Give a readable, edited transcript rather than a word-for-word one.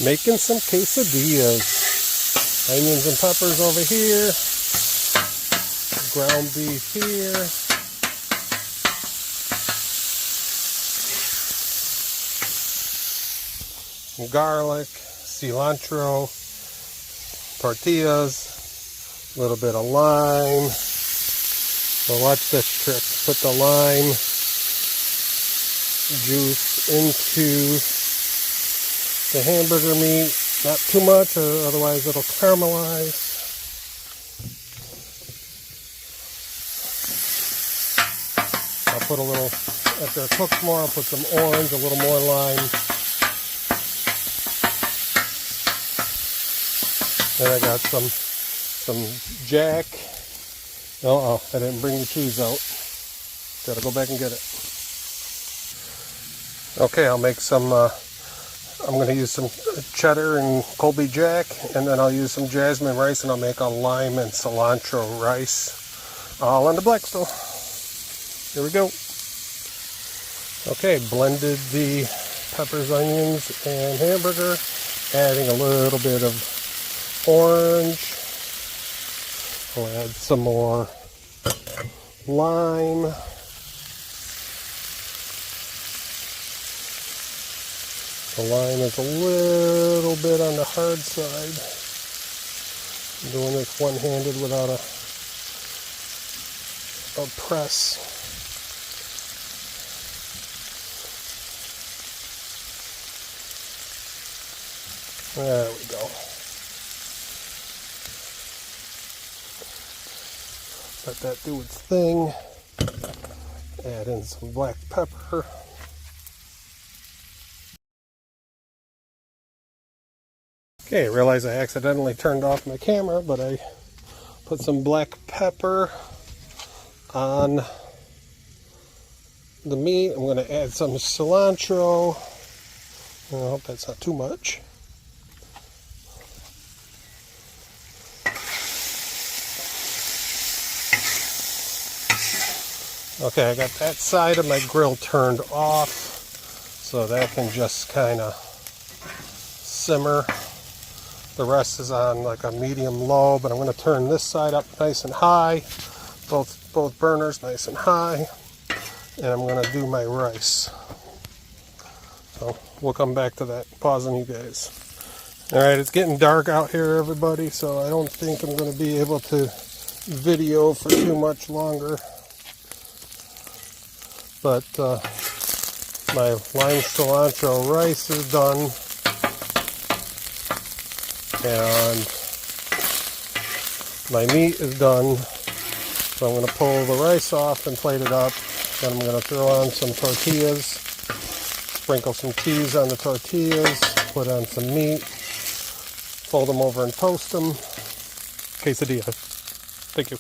Making some quesadillas. Onions and peppers over here. Ground beef here. Garlic, cilantro, tortillas, a little bit of lime. So watch this trick. Put the lime juice into the hamburger meat. Not too much, or otherwise it'll caramelize. I'll put a little, after it cooks more, I'll put some orange, a little more lime. Then I got some jack. Oh, I didn't bring the cheese out. Gotta go back and get it. Okay, I'll make some, I'm going to use some cheddar and Colby Jack, and then I'll use some jasmine rice, and I'll make a lime and cilantro rice, all on the black stove. Here we go. Okay, blended the peppers, onions, and hamburger, adding a little bit of orange. I'll add some more lime. The lime is a little bit on the hard side. I'm doing this one-handed without a press. There we go. Let that do its thing. Add in some black pepper. Okay, I realize I accidentally turned off my camera, but I put some black pepper on the meat. I'm going to add some cilantro. I hope that's not too much. Okay, I got that side of my grill turned off, so that can just kind of simmer. The rest is on like a medium low, but I'm going to turn this side up nice and high, both burners nice and high, and I'm going to do my rice. So we'll come back to that, pausing you guys. Alright, it's getting dark out here, everybody, so I don't think I'm going to be able to video for too much longer. But my lime cilantro rice is done. And my meat is done, so I'm going to pull the rice off and plate it up. Then I'm going to throw on some tortillas, sprinkle some cheese on the tortillas, put on some meat, fold them over and toast them. Quesadilla. Thank you.